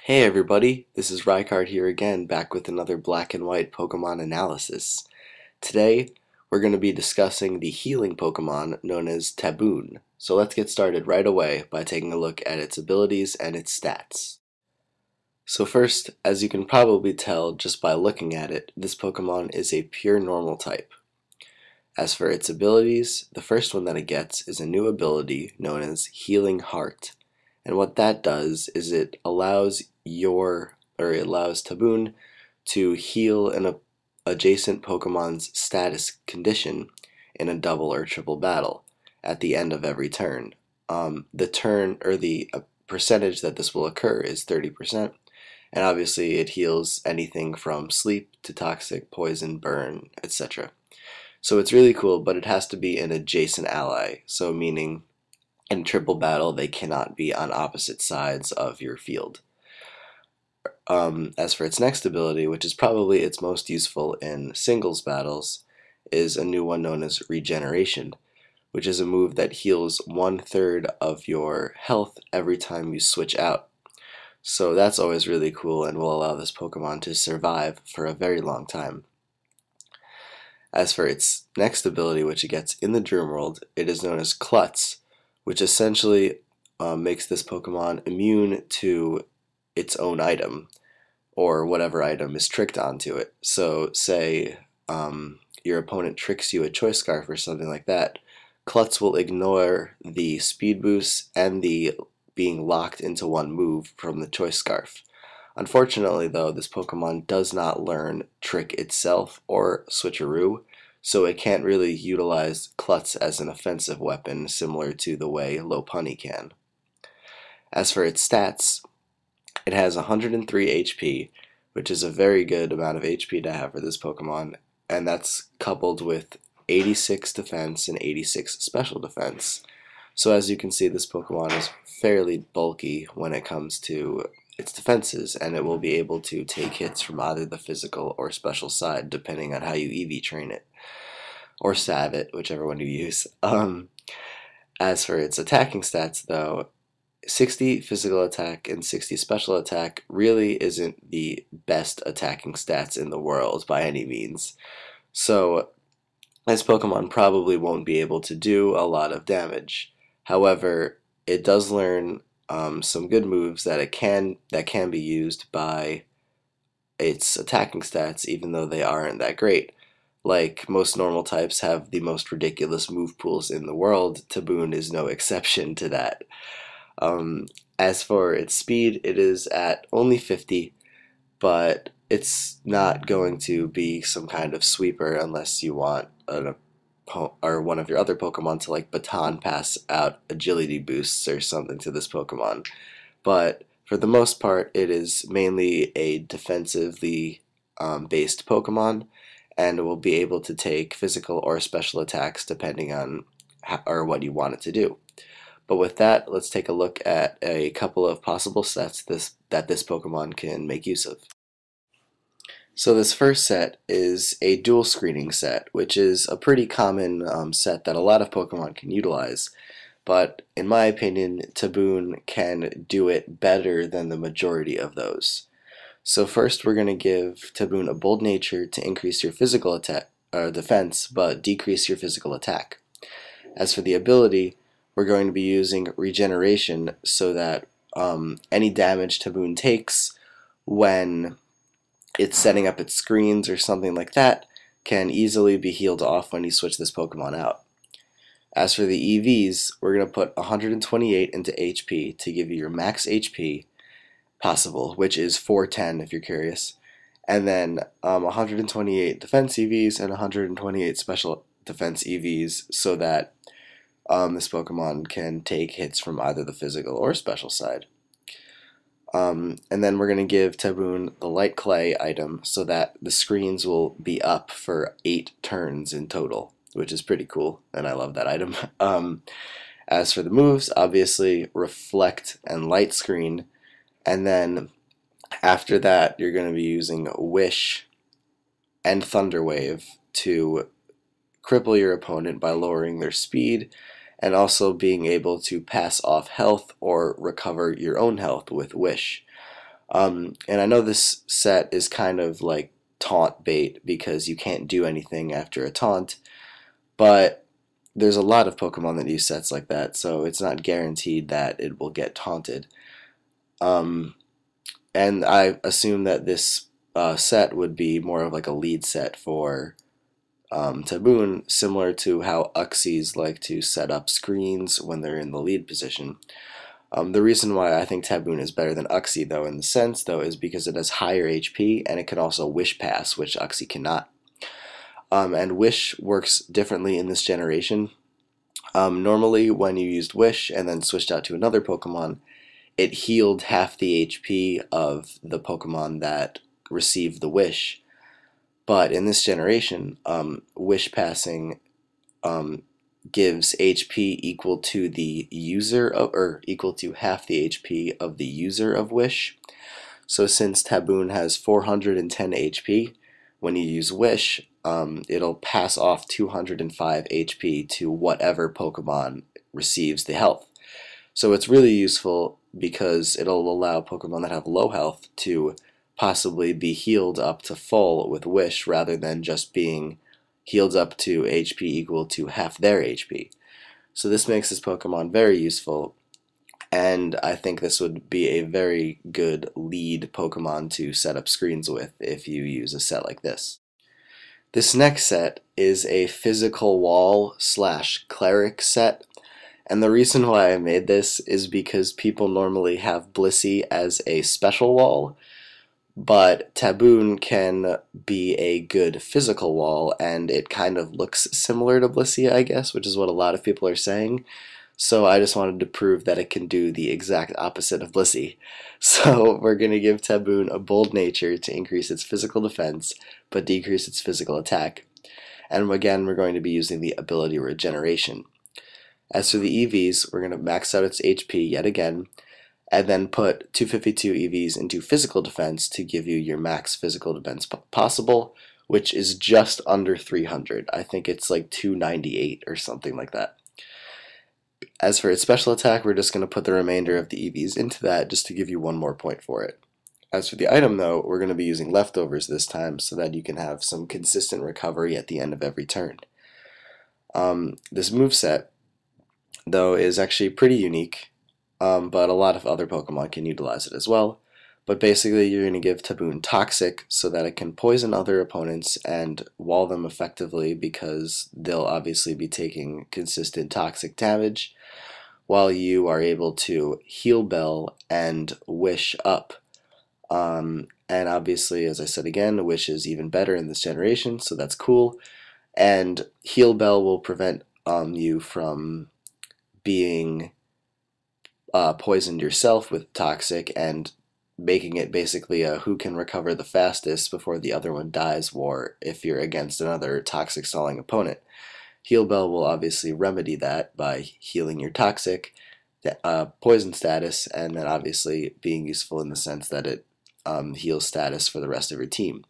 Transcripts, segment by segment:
Hey everybody, this is Rykard here again, back with another black and white Pokemon analysis. Today, we're going to be discussing the healing Pokemon known as Tabunne. So let's get started right away by taking a look at its abilities and its stats. So first, as you can probably tell just by looking at it, this Pokemon is a pure normal type. As for its abilities, the first one that it gets is a new ability known as Healing Heart. And what that does is it allows Tabunne to heal an adjacent Pokemon's status condition in a double or triple battle at the end of every turn. The percentage that this will occur is 30%, and obviously it heals anything from sleep to toxic, poison, burn, etc. So it's really cool, but it has to be an adjacent ally, so meaning in triple battle they cannot be on opposite sides of your field. As for its next ability, which is probably its most useful in singles battles, is a new one known as Regeneration, which is a move that heals 1/3 of your health every time you switch out. So that's always really cool and will allow this Pokemon to survive for a very long time. As for its next ability, which it gets in the Dream World, it is known as Klutz, which essentially makes this Pokemon immune to its own item, or whatever item is tricked onto it. So say your opponent tricks you a Choice Scarf or something like that, Klutz will ignore the speed boost and the being locked into one move from the Choice Scarf. Unfortunately though, this Pokemon does not learn Trick itself or Switcheroo, so it can't really utilize Klutz as an offensive weapon similar to the way Lopunny can. As for its stats, it has 103 HP, which is a very good amount of HP to have for this Pokemon, and that's coupled with 86 defense and 86 special defense. So as you can see, this Pokemon is fairly bulky when it comes to its defenses, and it will be able to take hits from either the physical or special side depending on how you EV train it, or salve it, whichever one you use. As for its attacking stats though, 60 physical attack and 60 special attack really isn't the best attacking stats in the world by any means. So this Pokemon probably won't be able to do a lot of damage. However, it does learn some good moves that can be used by its attacking stats, even though they aren't that great. Like most normal types have the most ridiculous move pools in the world, Tabunne is no exception to that. As for its speed, it is at only 50, but it's not going to be some kind of sweeper unless you want one of your other Pokemon to like baton pass out agility boosts or something to this Pokemon. But for the most part, it is mainly a defensively based Pokemon, and will be able to take physical or special attacks depending on what you want it to do. But with that, let's take a look at a couple of possible sets that this Pokemon can make use of. So this first set is a dual screening set, which is a pretty common set that a lot of Pokemon can utilize. But in my opinion, Tabunne can do it better than the majority of those. So first we're going to give Tabunne a Bold Nature to increase your physical attack defense, but decrease your physical attack. As for the ability, we're going to be using Regeneration so that any damage Tabunne takes when it's setting up its screens or something like that can easily be healed off when you switch this Pokemon out. As for the EVs, we're going to put 128 into HP to give you your max HP possible, which is 410 if you're curious, and then 128 defense EVs and 128 special defense EVs so that this Pokemon can take hits from either the physical or special side. And then we're going to give Tabunne the Light Clay item so that the screens will be up for 8 turns in total, which is pretty cool, and I love that item. As for the moves, obviously Reflect and Light Screen, and then after that you're going to be using Wish and Thunder Wave to cripple your opponent by lowering their speed, and also being able to pass off health or recover your own health with Wish. And I know this set is kind of like taunt bait because you can't do anything after a taunt, but there's a lot of Pokemon that use sets like that, so it's not guaranteed that it will get taunted. Um, and I assume that this set would be more of like a lead set for Tabunne, similar to how Uxies like to set up screens when they're in the lead position. The reason why I think Tabunne is better than Uxie, though, in the sense, though, is because it has higher HP and it can also Wish Pass, which Uxie cannot. And Wish works differently in this generation. Normally, when you used Wish and then switched out to another Pokemon, it healed half the HP of the Pokemon that received the Wish. But in this generation, Wish Passing gives HP equal to the user of, or equal to half the HP of the user of Wish. So since Tabunne has 410 HP, when you use Wish, it'll pass off 205 HP to whatever Pokemon receives the health. So it's really useful because it'll allow Pokemon that have low health to possibly be healed up to full with Wish rather than just being healed up to HP equal to half their HP. So this makes this Pokemon very useful, and I think this would be a very good lead Pokemon to set up screens with if you use a set like this. This next set is a physical wall slash cleric set, and the reason why I made this is because people normally have Blissey as a special wall, but Tabunne can be a good physical wall, and it kind of looks similar to Blissey, I guess, which is what a lot of people are saying. So I just wanted to prove that it can do the exact opposite of Blissey. So we're going to give Tabunne a bold nature to increase its physical defense, but decrease its physical attack. And again, we're going to be using the ability Regeneration. As for the EVs, we're going to max out its HP yet again, and then put 252 EVs into physical defense to give you your max physical defense possible, which is just under 300. I think it's like 298 or something like that. As for its special attack, we're just going to put the remainder of the EVs into that just to give you one more point for it. As for the item, though, we're going to be using leftovers this time so that you can have some consistent recovery at the end of every turn. This moveset, though, is actually pretty unique. But a lot of other Pokemon can utilize it as well. But basically, you're going to give Tabunne Toxic so that it can poison other opponents and wall them effectively because they'll obviously be taking consistent toxic damage, while you are able to Heal Bell and Wish up. And obviously, as I said again, Wish is even better in this generation, so that's cool. And Heal Bell will prevent you from being poisoned yourself with toxic and making it basically a who can recover the fastest before the other one dies war if you're against another toxic stalling opponent. Heal Bell will obviously remedy that by healing your toxic poison status, and then obviously being useful in the sense that it heals status for the rest of your team.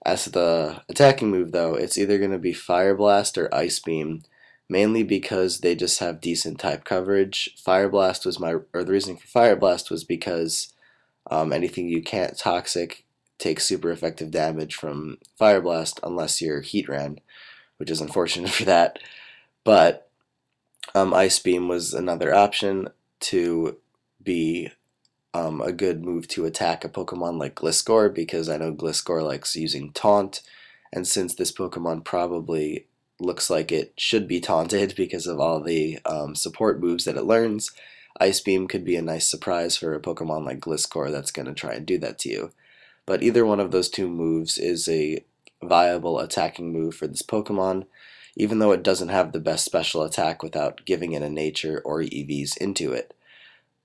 As to the attacking move, though, it's either going to be Fire Blast or Ice Beam, mainly because they just have decent type coverage. Fire Blast was the reason for Fire Blast was because anything you can't toxic takes super effective damage from Fire Blast unless you're Heatran, which is unfortunate for that. But Ice Beam was another option to be a good move to attack a Pokemon like Gliscor, because I know Gliscor likes using Taunt, and since this Pokemon probably looks like it should be taunted because of all the support moves that it learns, Ice Beam could be a nice surprise for a Pokemon like Gliscor that's going to try and do that to you. But either one of those two moves is a viable attacking move for this Pokemon, even though it doesn't have the best special attack without giving it a nature or EVs into it.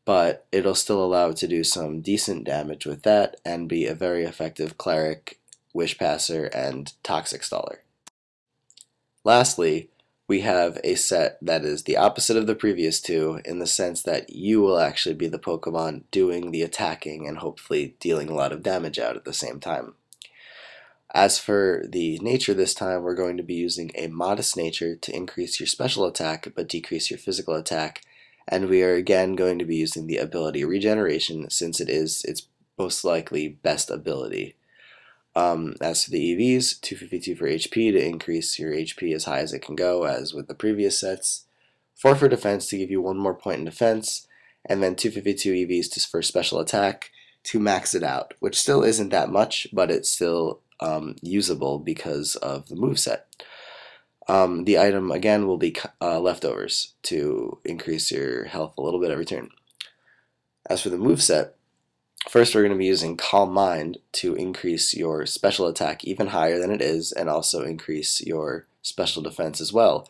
But it'll still allow it to do some decent damage with that and be a very effective Cleric, Wish Passer, and Toxic Staller. Lastly, we have a set that is the opposite of the previous two in the sense that you will actually be the Pokemon doing the attacking and hopefully dealing a lot of damage out at the same time. As for the nature this time, we're going to be using a modest nature to increase your special attack but decrease your physical attack, and we are again going to be using the ability Regeneration since it's most likely best ability. As for the EVs, 252 for HP to increase your HP as high as it can go, as with the previous sets. 4 for defense to give you 1 more point in defense, and then 252 EVs just for special attack to max it out, which still isn't that much, but it's still usable because of the moveset. The item again will be leftovers to increase your health a little bit every turn. As for the moveset, first we're going to be using Calm Mind to increase your special attack even higher than it is, and also increase your special defense as well.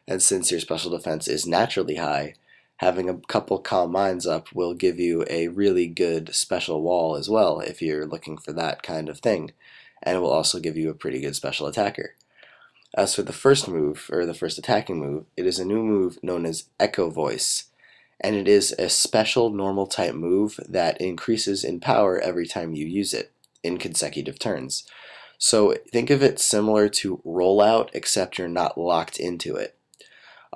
And since your special defense is naturally high, having a couple Calm Minds up will give you a really good special wall as well if you're looking for that kind of thing, and it will also give you a pretty good special attacker. As for the first move, or the first attacking move, it is a new move known as Echo Voice, and it is a special normal type move that increases in power every time you use it in consecutive turns. So think of it similar to Rollout, except you're not locked into it.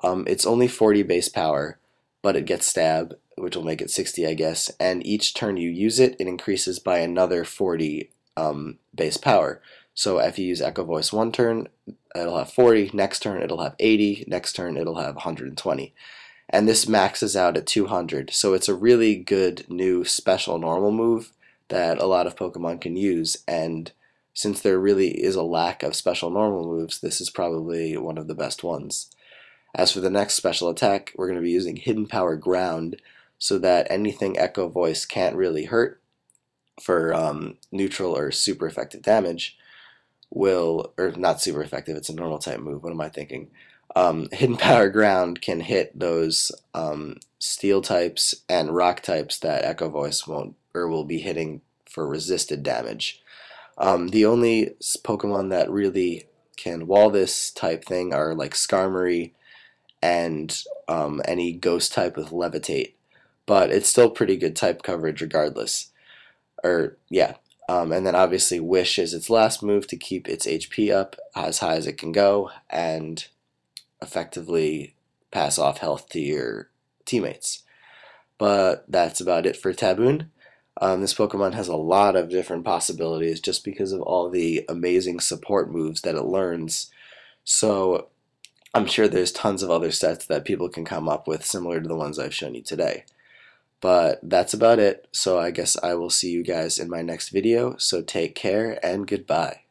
It's only 40 base power, but it gets Stab, which will make it 60, I guess, and each turn you use it, it increases by another 40 base power. So if you use Echo Voice one turn, it'll have 40, next turn it'll have 80, next turn it'll have 120. And this maxes out at 200, so it's a really good new special normal move that a lot of Pokemon can use, and since there really is a lack of special normal moves, this is probably one of the best ones. As for the next special attack, we're going to be using Hidden Power Ground, so that anything Echo Voice can't really hurt for neutral or super effective damage will, or not super effective, it's a normal type move, what am I thinking? Hidden Power Ground can hit those steel types and rock types that Echo Voice won't, or will be hitting for resisted damage. The only Pokemon that really can wall this type thing are like Skarmory and any ghost type with Levitate, but it's still pretty good type coverage regardless. And then obviously Wish is its last move to keep its HP up as high as it can go and effectively pass off health to your teammates. But that's about it for Tabunne. This Pokemon has a lot of different possibilities just because of all the amazing support moves that it learns. So I'm sure there's tons of other sets that people can come up with similar to the ones I've shown you today. But that's about it, so I guess I will see you guys in my next video, so take care and goodbye.